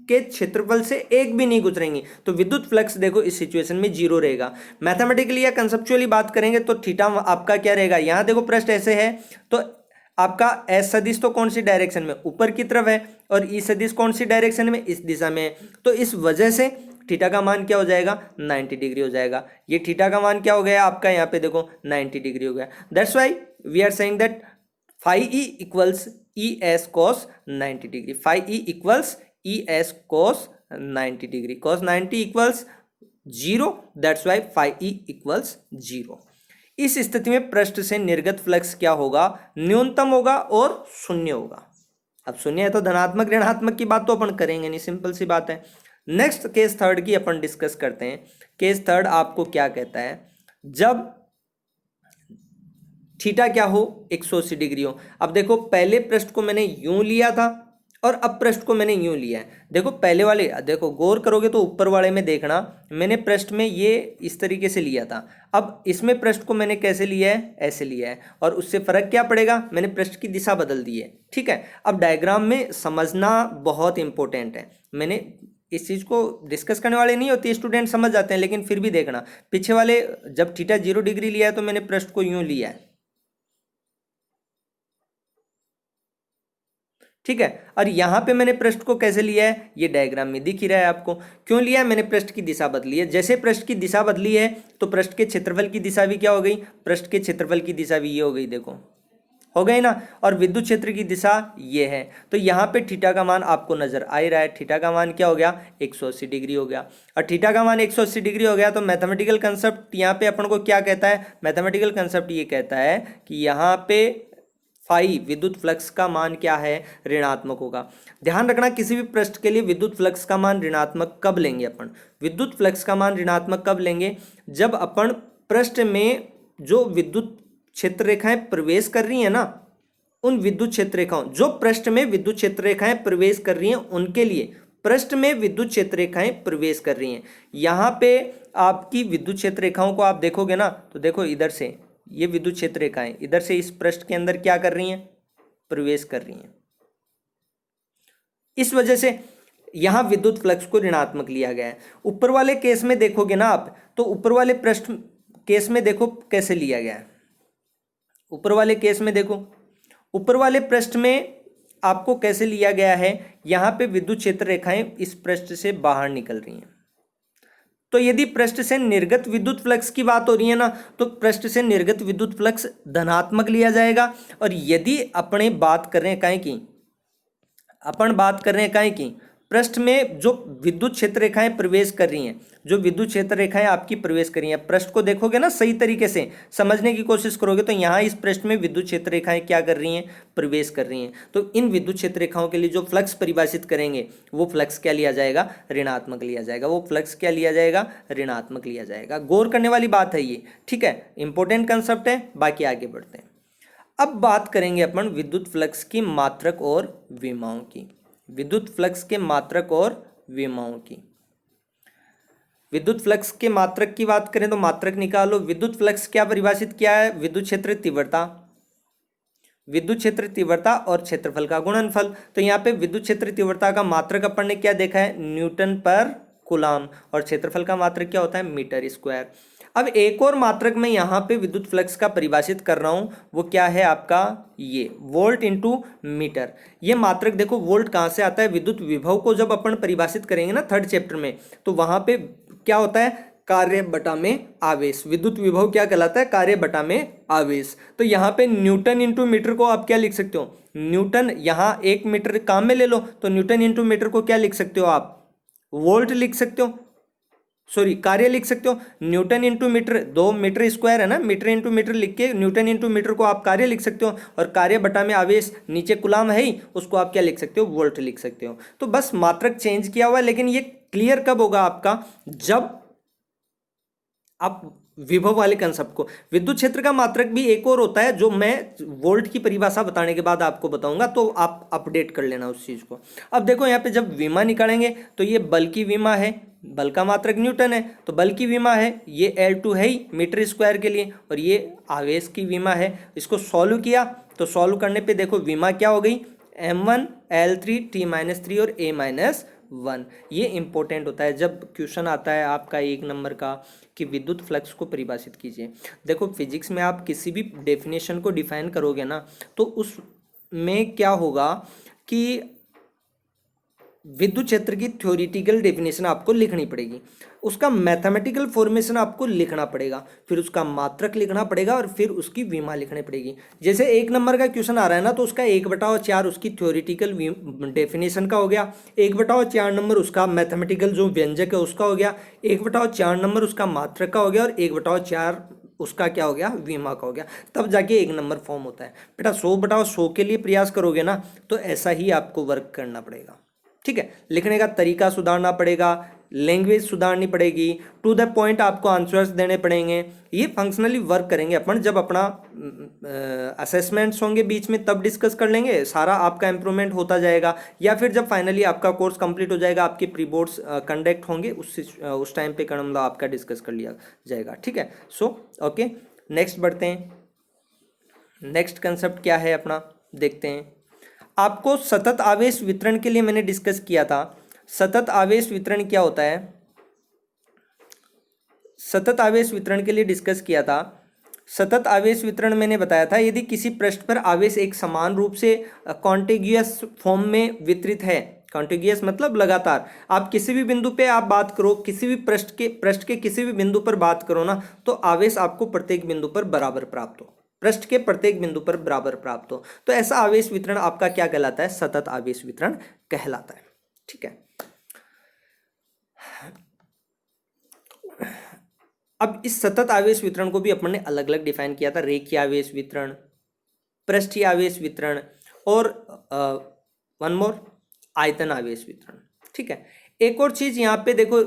के क्षेत्रफल से एक भी नहीं गुजरेंगी, तो विद्युत फ्लक्स देखो इस सिचुएशन में जीरो रहेगा। मैथमेटिकली या कंसेप्चुअली बात करेंगे तो थीटा आपका क्या रहेगा, यहाँ देखो पृष्ठ ऐसे है तो आपका एस सदिश तो कौन सी डायरेक्शन में, ऊपर की तरफ है, और ई सदिश कौन सी डायरेक्शन में, इस दिशा में है। तो इस वजह से थीटा का मान क्या हो जाएगा, 90 डिग्री हो जाएगा। ये थीटा का मान क्या हो गया आपका, यहाँ पे देखो 90 डिग्री हो गया। That's why we are saying that phi E equals E S cos 90 degree, phi E equals E S cos 90 degree, cos 90 equals zero, that's why phi E equals zero. इस स्थिति में पृष्ठ से निर्गत फ्लक्स क्या होगा, न्यूनतम होगा और शून्य होगा। अब शून्य है तो धनात्मक ऋणात्मक की बात तो अपन करेंगे नहीं, सिंपल सी बात है। नेक्स्ट केस थर्ड की अपन डिस्कस करते हैं। केस थर्ड आपको क्या कहता है, जब थीटा क्या हो 180 डिग्री हो। अब देखो पहले पृष्ठ को मैंने यूं लिया था और अब पृष्ठ को मैंने यूं लिया है। देखो पहले वाले, देखो गौर करोगे तो ऊपर वाले में देखना मैंने पृष्ठ में ये इस तरीके से लिया था, अब इसमें पृष्ठ को मैंने कैसे लिया है, ऐसे लिया है, और उससे फर्क क्या पड़ेगा, मैंने पृष्ठ की दिशा बदल दी है। ठीक है, अब डायग्राम में समझना बहुत इंपॉर्टेंट है। मैंने इस चीज़ को डिस्कस करने वाले नहीं होती, स्टूडेंट समझ जाते हैं, लेकिन फिर भी देखना पीछे वाले, जब थीटा 0 डिग्री लिया है तो मैंने पृष्ठ को यूं लिया है। ठीक है, और यहां पे मैंने पृष्ठ को कैसे लिया है, ये डायग्राम में दिख ही रहा है आपको। क्यों लिया है, मैंने पृष्ठ की दिशा बदली है। जैसे पृष्ठ की दिशा बदली है तो पृष्ठ के क्षेत्रफल की दिशा भी क्या हो गई, पृष्ठ के क्षेत्रफल की दिशा भी ये हो गई, देखो हो गई ना। और विद्युत क्षेत्र की दिशा ये है, तो यहाँ पे थीटा का मान आपको नजर आ ही रहा है। थीटा का मान क्या हो गया, 180 डिग्री हो गया। और थीटा का मान 180 डिग्री हो गया तो मैथमेटिकल कंसेप्ट यहाँ पे अपन को क्या कहता है, मैथमेटिकल कंसेप्ट ये कहता है कि यहाँ पे फाई विद्युत फ्लक्स का मान क्या है, ऋणात्मक होगा। ध्यान रखना किसी भी पृष्ठ के लिए विद्युत फ्लक्स का मान ऋणात्मक कब लेंगे अपन, विद्युत फ्लक्स का मान ऋणात्मक कब लेंगे, जब अपन पृष्ठ में जो विद्युत क्षेत्र रेखाएं प्रवेश कर रही हैं ना, उन विद्युत क्षेत्र रेखाओं, जो पृष्ठ में विद्युत क्षेत्र रेखाएं प्रवेश कर रही हैं उनके लिए, पृष्ठ में विद्युत क्षेत्र रेखाएं प्रवेश कर रही हैं। यहाँ पे आपकी विद्युत क्षेत्र रेखाओं को आप देखोगे ना, तो देखो इधर से ये विद्युत क्षेत्र रेखाएं इधर से इस पृष्ठ के अंदर क्या कर रही हैं, प्रवेश कर रही हैं। इस वजह से यहां विद्युत फ्लक्स को ऋणात्मक लिया गया है। ऊपर वाले केस में देखोगे ना आप, तो ऊपर वाले पृष्ठ केस में देखो कैसे लिया गया है। ऊपर वाले केस में देखो, ऊपर वाले पृष्ठ में आपको कैसे लिया गया है, यहां पे विद्युत क्षेत्र रेखाएं इस पृष्ठ से बाहर निकल रही हैं। तो यदि पृष्ठ से निर्गत विद्युत फ्लक्स की बात हो रही है ना, तो पृष्ठ से निर्गत विद्युत फ्लक्स धनात्मक लिया जाएगा। और यदि अपने बात कर रहे हैं काहे की, अपन बात कर रहे हैं काहे की, पृष्ठ में जो विद्युत क्षेत्र रेखाएं प्रवेश कर रही हैं, जो विद्युत क्षेत्र रेखाएं आपकी प्रवेश कर रही हैं, पृष्ठ को देखोगे ना सही तरीके से समझने की कोशिश करोगे तो यहाँ इस पृष्ठ में विद्युत क्षेत्र रेखाएं क्या कर रही हैं, प्रवेश कर रही हैं। तो इन विद्युत क्षेत्र रेखाओं के लिए जो फ्लक्स परिभाषित करेंगे वो फ्लक्स क्या लिया जाएगा, ऋणात्मक लिया जाएगा। वो फ्लक्स क्या लिया जाएगा, ऋणात्मक लिया जाएगा। गौर करने वाली बात है ये, ठीक है, इंपॉर्टेंट कंसेप्ट है। बाकी आगे बढ़ते हैं। अब बात करेंगे अपन विद्युत फ्लक्स की मात्रक और विमाओं की, विद्युत फ्लक्स के मात्रक और विमाओं की। विद्युत फ्लक्स के मात्रक की बात करें तो मात्रक निकालो। विद्युत फ्लक्स क्या परिभाषित किया है, विद्युत क्षेत्र तीव्रता, विद्युत क्षेत्र तीव्रता और क्षेत्रफल का गुणनफल। तो यहाँ पे विद्युत क्षेत्र तीव्रता का मात्रक अपन ने क्या देखा है, न्यूटन पर कूलाम, और क्षेत्रफल का मात्रक क्या होता है, मीटर स्क्वायर। अब एक और मात्रक मैं यहाँ पे विद्युत फ्लक्स का परिभाषित कर रहा हूँ, वो क्या है आपका, ये वोल्ट इंटू मीटर। ये मात्रक देखो वोल्ट कहाँ से आता है, विद्युत विभव को जब अपन परिभाषित करेंगे ना थर्ड चैप्टर में, तो वहाँ पे क्या होता है, कार्य बटा में आवेश। विद्युत विभव क्या कहलाता है, कार्य बटा में आवेश। तो यहाँ पे न्यूटन इंटू मीटर को आप क्या लिख सकते हो, न्यूटन, यहाँ 1 मीटर काम में ले लो तो न्यूटन इंटू मीटर को क्या लिख सकते हो आप, वोल्ट लिख सकते हो, सॉरी कार्य लिख सकते हो। Newton into metre, 2 metre square है ना, मीटर इंटू मीटर लिख के न्यूटन इंटू मीटर को आप कार्य लिख सकते हो, और कार्य बटा में आवेश नीचे कूलाम है ही, उसको आप क्या लिख सकते हो, वोल्ट लिख सकते हो। तो बस मात्रक चेंज किया हुआ है, लेकिन ये क्लियर कब होगा आपका, जब आप विभव वाले कंसेप्ट को। विद्युत क्षेत्र का मात्रक भी एक और होता है जो मैं वोल्ट की परिभाषा बताने के बाद आपको बताऊंगा, तो आप अपडेट कर लेना उस चीज को। अब देखो यहाँ पे जब विमा निकालेंगे तो ये बल की विमा है, बल का मात्रक न्यूटन है, तो बल की विमा है, ये L2 है ही मीटर स्क्वायर के लिए, और ये आवेश की विमा है। इसको सॉल्व किया तो सॉल्व करने पे देखो विमा क्या हो गई, m1 L3 T-3 और A-1 1। ये इंपॉर्टेंट होता है जब क्वेश्चन आता है आपका 1 नंबर का कि विद्युत फ्लक्स को परिभाषित कीजिए। देखो फिजिक्स में आप किसी भी डेफिनेशन को डिफाइन करोगे ना तो उसमें क्या होगा कि विद्युत क्षेत्र की थ्योरेटिकल डेफिनेशन आपको लिखनी पड़ेगी, उसका मैथमेटिकल फॉर्मेशन आपको लिखना पड़ेगा, फिर उसका मात्रक लिखना पड़ेगा और फिर उसकी विमा लिखनी पड़ेगी। जैसे 1 नंबर का क्वेश्चन आ रहा है ना तो उसका 1/4 उसकी थ्योरेटिकल डेफिनेशन का हो गया, 1/4 नंबर उसका मैथमेटिकल जो व्यंजक है उसका हो गया, 1/4 नंबर उसका मात्रक का हो गया और 1/4 उसका क्या हो गया, विमा का हो गया। तब जाके 1 नंबर फॉर्म होता है। बेटा 100/100 के लिए प्रयास करोगे ना तो ऐसा ही आपको वर्क करना पड़ेगा। ठीक है, लिखने का तरीका सुधारना पड़ेगा, लैंग्वेज सुधारनी पड़ेगी, टू द पॉइंट आपको आंसर्स देने पड़ेंगे। ये फंक्शनली वर्क करेंगे अपन जब अपना असेसमेंट्स होंगे बीच में तब डिस्कस कर लेंगे, सारा आपका इंप्रूवमेंट होता जाएगा। या फिर जब फाइनली आपका कोर्स कंप्लीट हो जाएगा, आपके प्री बोर्ड्स कंडक्ट होंगे, उस टाइम पे मतलब आपका डिस्कस कर लिया जाएगा। ठीक है, सो ओके नेक्स्ट बढ़ते हैं। नेक्स्ट कंसेप्ट क्या है अपना देखते हैं। आपको सतत आवेश वितरण के लिए मैंने डिस्कस किया था। सतत आवेश वितरण क्या होता है, सतत आवेश वितरण के लिए डिस्कस किया था। सतत आवेश वितरण मैंने बताया था यदि किसी पृष्ठ पर आवेश एक समान रूप से कॉन्टिग्यूअस फॉर्म में वितरित है। कॉन्टिग्यूअस मतलब लगातार, आप किसी भी बिंदु पे आप बात करो, किसी भी पृष्ठ के किसी भी बिंदु पर बात करो ना तो आवेश आपको प्रत्येक बिंदु पर बराबर प्राप्त हो, पृष्ठ के प्रत्येक बिंदु पर बराबर प्राप्त हो, तो ऐसा आवेश वितरण आपका क्या कहलाता है, सतत आवेश वितरण कहलाता है। ठीक है, अब इस सतत आवेश वितरण को भी अपन ने अलग अलग डिफाइन किया था, रेखीय आवेश वितरण, पृष्ठीय आवेश वितरण और वन मोर आयतन आवेश वितरण। ठीक है, एक और चीज यहाँ पे देखो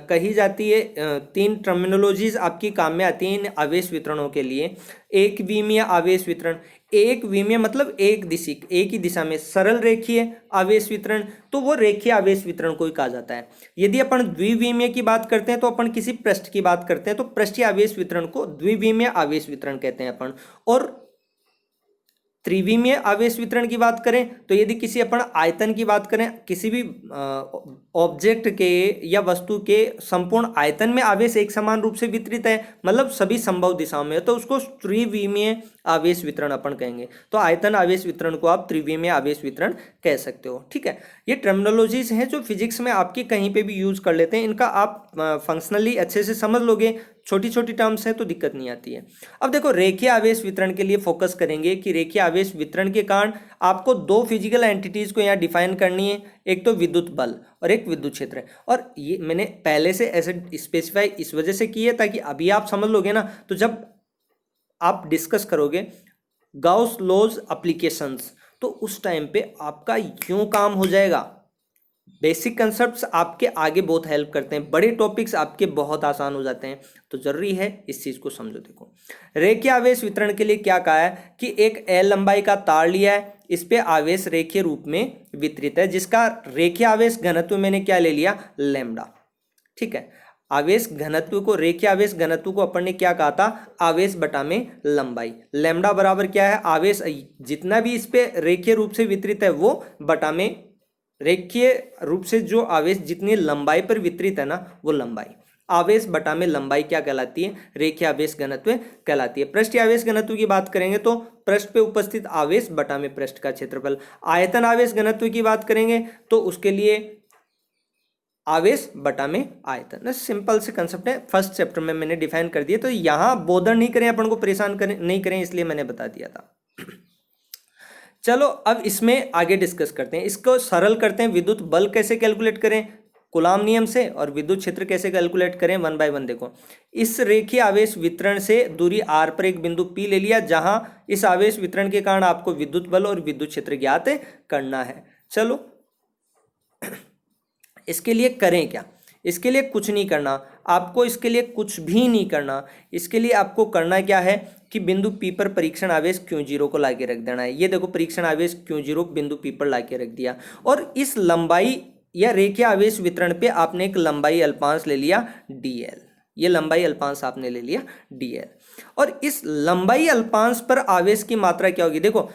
कही जाती है, 3 टर्मिनोलॉजीज आपकी काम में आती हैं इन आवेश वितरणों के लिए। एक विमीय आवेश वितरण, एक विमीय मतलब एक ही दिशा में सरल रेखीय आवेश वितरण, तो वो रेखीय आवेश वितरण को ही कहा जाता है। यदि अपन द्विविमीय की बात करते हैं तो अपन किसी पृष्ठ की बात करते हैं तो पृष्ठीय आवेश वितरण को द्विविमीय आवेश वितरण कहते हैं अपन। और त्रिविमीय आवेश वितरण की बात करें तो यदि किसी अपन आयतन की बात करें, किसी भी ऑब्जेक्ट के या वस्तु के संपूर्ण आयतन में आवेश एक समान रूप से वितरित है, मतलब सभी संभव दिशाओं में, तो उसको त्रिविमीय आवेश वितरण अपन कहेंगे। तो आयतन आवेश वितरण को आप त्रिविमीय आवेश वितरण कह सकते हो। ठीक है, ये टर्मिनोलॉजीज हैं जो फिजिक्स में आपकी कहीं पे भी यूज कर लेते हैं, इनका आप फंक्शनली अच्छे से समझ लोगे, छोटी छोटी टर्म्स हैं तो दिक्कत नहीं आती है। अब देखो रेखीय आवेश वितरण के लिए फोकस करेंगे कि रेखीय आवेश वितरण के कारण आपको 2 फिजिकल एंटिटीज को यहाँ डिफाइन करनी है, एक तो विद्युत बल और एक विद्युत क्षेत्र। और ये मैंने पहले से ऐसे स्पेसिफाई इस वजह से की है ताकि अभी आप समझ लोगे ना तो जब आप डिस्कस करोगे गाउस लॉज एप्लीकेशंस तो उस टाइम पे आपका यूं काम हो जाएगा। बेसिक कंसेप्ट्स आपके आगे बहुत हेल्प करते हैं, बड़े टॉपिक्स आपके बहुत आसान हो जाते हैं, तो जरूरी है इस चीज को समझो। देखो रेखीय आवेश वितरण के लिए क्या कहा है कि एक L लंबाई का तार लिया है, इस पे आवेश रेखीय रूप में वितरित है, जिसका रेखीय आवेश घनत्व मैंने क्या ले लिया, लैम्डा। ठीक है, आवेश घनत्व को, रेखीय आवेश घनत्व को अपन ने क्या कहा था, आवेश बटा में लंबाई। लैम्डा बराबर क्या है, आवेश जितना भी इस पे रेखीय रूप से वितरित है वो बटा में रेखीय रूप से जो आवेश जितनी लंबाई पर वितरित है ना वो लंबाई। आवेश बटा में लंबाई क्या कहलाती है, रेखीय आवेश घनत्व कहलाती है। पृष्ठीय आवेश घनत्व की बात करेंगे तो पृष्ठ पे उपस्थित आवेश बटा में पृष्ठ का क्षेत्रफल। आयतन आवेश घनत्व की बात करेंगे तो उसके लिए आवेश बटा में आयतन। सिंपल से कंसेप्ट है, फर्स्ट चैप्टर में मैंने डिफाइन कर दिया, तो यहाँ बोधर नहीं करें, अपन को परेशान करें नहीं करें, इसलिए मैंने बता दिया था। चलो अब इसमें आगे डिस्कस करते हैं, इसको सरल करते हैं। विद्युत बल कैसे कैलकुलेट करें कूलाम नियम से, और विद्युत क्षेत्र कैसे कैलकुलेट करें 1 बाय 1। देखो इस रेखीय आवेश वितरण से दूरी r पर एक बिंदु P ले लिया, जहां इस आवेश वितरण के कारण आपको विद्युत बल और विद्युत क्षेत्र ज्ञात करना है। चलो इसके लिए करें क्या, इसके लिए कुछ नहीं करना आपको, इसके लिए कुछ भी नहीं करना। इसके लिए आपको करना क्या है कि बिंदु P पर परीक्षण आवेश Q0 को लाके रख देना है। ये देखो परीक्षण आवेश Q0 बिंदु P पर लाके रख दिया, और इस लंबाई या रेखीय आवेश वितरण पे आपने एक लंबाई अल्पांश ले लिया dl। ये लंबाई अल्पांश आपने ले लिया dl, और इस लंबाई अल्पांश पर आवेश की मात्रा क्या होगी। देखो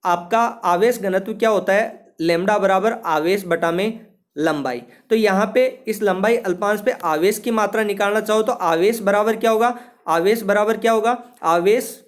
आपका आवेश घनत्व क्या होता है, लैम्डा बराबर आवेश बटा में लंबाई। तो यहाँ पे इस लंबाई अल्पांश पे आवेश की मात्रा निकालना चाहो तो आवेश बराबर क्या होगा, आवेश बराबर क्या होगा, आवेश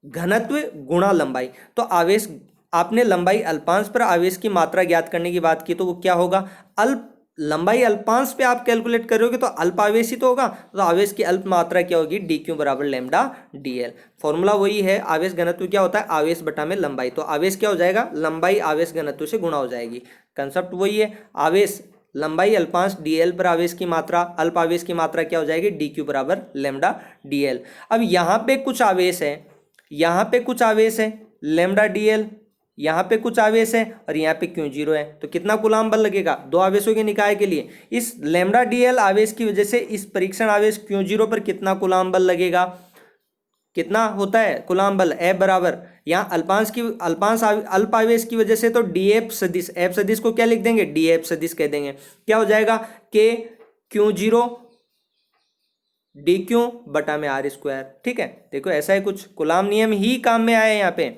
घनत्व गुणा लंबाई। तो आवेश, आपने लंबाई अल्पांश पर आवेश की मात्रा ज्ञात करने की बात की तो वो क्या होगा, अल्प लंबाई अल्पांश पे आप कैलकुलेट करोगे तो अल्प आवेश ही तो होगा, तो आवेश की अल्प मात्रा क्या होगी, डी क्यू बराबर लैम्डा डी एल। फॉर्मूला वही है, आवेश घनत्व क्या होता है, आवेश बटा में लंबाई। तो आवेश क्या हो जाएगा, लंबाई आवेश घनत्व से गुणा हो जाएगी। कंसेप्ट वही है, आवेश लंबाई अल्पांश डी एल पर आवेश की मात्रा, अल्प आवेश की मात्रा क्या हो जाएगी, डी क्यू बराबर लैम्डा डी एल। अब यहाँ पे कुछ आवेश है, यहाँ पे कुछ आवेश है लैम्डा डी एल, यहाँ पे कुछ आवेश है और यहाँ पे क्यू जीरो है, तो कितना कूलाम बल लगेगा, दो आवेशों के निकाय के लिए इस लैम्डा डी एल आवेश की वजह से इस परीक्षण आवेश क्यू जीरो पर कितना कूलाम बल लगेगा, कितना होता है कूलाम बल, एफ बराबर यहाँ अल्प आवेश की वजह से तो डी एफ सदिश, एफ सदिश को क्या लिख देंगे, डी एफ सदिश कह देंगे, क्या हो जाएगा के क्यू जीरो डी क्यू बटा में आर स्क्वायर। ठीक है, देखो ऐसा है कुछ, कूलाम नियम ही काम में आया है यहाँ पे।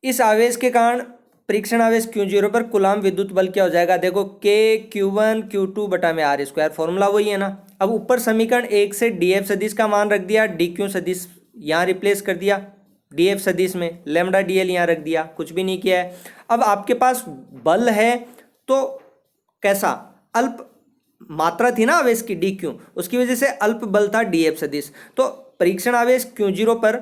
इस आवेश के कारण परीक्षण आवेश क्यू जीरो पर कूलाम विद्युत बल क्या हो जाएगा, देखो के क्यू वन क्यू टू बटा में आर स्क्वायर, फॉर्मूला वही है ना। अब ऊपर समीकरण एक से डी एफ सदिश का मान रख दिया, डी क्यू सदिश यहाँ रिप्लेस कर दिया डी एफ सदिश में, लैम्डा डी एल यहाँ रख दिया, कुछ भी नहीं किया है। अब आपके पास बल है तो कैसा, अल्प मात्रा थी ना आवेश की डी क्यू, उसकी वजह से अल्प बल था डी एफ सदिश। तो परीक्षण आवेश क्यू जीरो पर,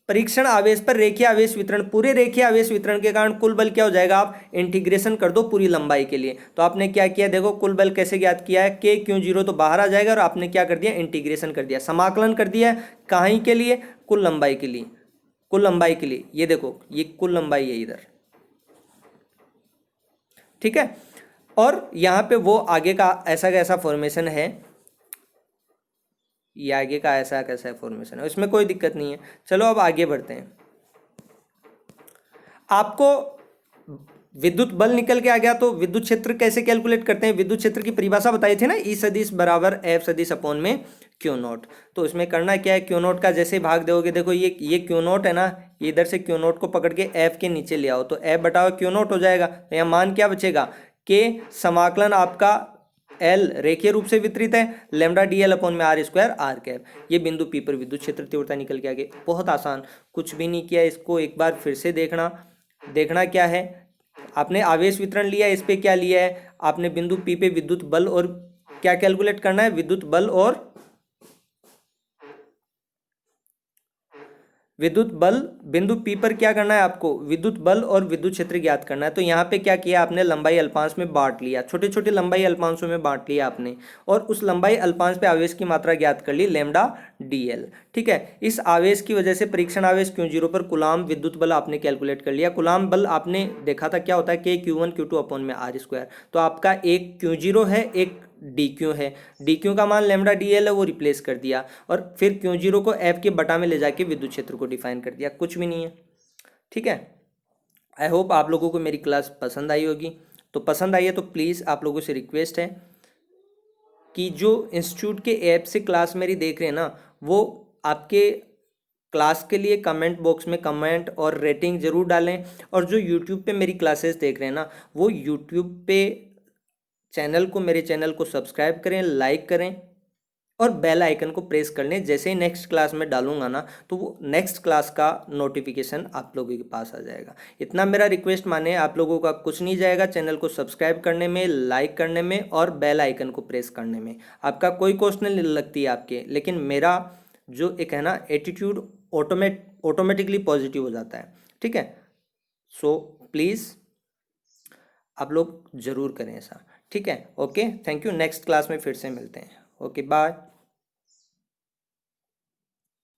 परीक्षण आवेश पर रेखीय आवेश वितरण, पूरे रेखीय आवेश वितरण के कारण कुल बल क्या हो जाएगा, आप इंटीग्रेशन कर दो पूरी लंबाई के लिए। तो आपने क्या किया, देखो कुल बल कैसे ज्ञात किया है, के क्यू जीरो तो बाहर आ जाएगा और आपने क्या कर दिया, इंटीग्रेशन कर दिया, समाकलन कर दिया कहीं के लिए, कुल लंबाई के लिए, कुल लंबाई के लिए। ये देखो ये कुल लंबाई है इधर, ठीक है। और यहाँ पे वो आगे का ऐसा कैसा फॉर्मेशन है, ये आगे का ऐसा कैसा फॉर्मेशन है, इसमें कोई दिक्कत नहीं है। चलो अब आगे बढ़ते हैं। आपको विद्युत बल निकल के आ गया, तो विद्युत क्षेत्र कैसे कैलकुलेट करते हैं, विद्युत क्षेत्र की परिभाषा बताई थी ना, ई सदिश बराबर एफ सदिश अपॉन में क्यू नोट। तो इसमें करना क्या है, क्यू नोट का जैसे भाग दोगे, देखो ये क्यू नोट है ना, ये इधर से क्यू नोट को पकड़ के एफ के नीचे ले आओ तो एफ बटा क्यू नोट हो जाएगा। तो यहाँ मान क्या बचेगा, के समाकलन आपका एल रेखीय रूप से वितरित है, लैम्डा डी एल अपॉन में आर स्क्वायर आर कैप। ये बिंदु पी पर विद्युत क्षेत्र तीव्रता निकल के आगे, बहुत आसान, कुछ भी नहीं किया। इसको एक बार फिर से देखना क्या है, आपने आवेश वितरण लिया, इस पे क्या लिया है आपने, बिंदु पी पे विद्युत बल, और क्या कैलकुलेट करना है, विद्युत बल और विद्युत बल, बिंदु पी पर क्या करना है आपको, विद्युत बल और विद्युत क्षेत्र ज्ञात करना है। तो यहाँ पे क्या किया आपने, लंबाई अल्पांश में बांट लिया, छोटे छोटे लंबाई अल्पांशों में बांट लिया आपने, और उस लंबाई अल्पांश पे आवेश की मात्रा ज्ञात कर ली, लैम्डा डी एल। ठीक है, इस आवेश की वजह से परीक्षण आवेश क्यू जीरो पर कुलाम विद्युत बल आपने कैलकुलेट कर लिया। कुलाम बल आपने देखा था क्या होता है, के Q one Q two upon में आर स्क्वायर। तो आपका एक क्यू जीरो है, एक डी क्यू है, डी क्यू का मान लैम्डा डी एल है, वो रिप्लेस कर दिया, और फिर क्यू जीरो को एफ के बटा में ले जाके विद्युत क्षेत्र को डिफाइन कर दिया, कुछ भी नहीं है। ठीक है, आई होप आप लोगों को मेरी क्लास पसंद आई होगी। तो पसंद आई है तो प्लीज़ आप लोगों से रिक्वेस्ट है कि जो इंस्टीट्यूट के ऐप से क्लास मेरी देख रहे हैं ना, वो आपके क्लास के लिए कमेंट बॉक्स में कमेंट और रेटिंग ज़रूर डालें। और जो यूट्यूब पे मेरी क्लासेस देख रहे हैं ना, वो यूट्यूब पे मेरे चैनल को सब्सक्राइब करें, लाइक करें और बेल आइकन को प्रेस कर लें। जैसे ही नेक्स्ट क्लास में डालूंगा ना, तो वो नेक्स्ट क्लास का नोटिफिकेशन आप लोगों के पास आ जाएगा। इतना मेरा रिक्वेस्ट माने, आप लोगों का कुछ नहीं जाएगा, चैनल को सब्सक्राइब करने में, लाइक करने में और बेल आइकन को प्रेस करने में। आपका कोई कॉस्ट नहीं लगती है आपके, लेकिन मेरा जो एक है ना एटीट्यूड ऑटोमेटिकली पॉजिटिव हो जाता है। ठीक है, सो प्लीज़ आप लोग ज़रूर करें ऐसा। ठीक है, okay, thank you. Next class में फिर से मिलते हैं। Okay, bye.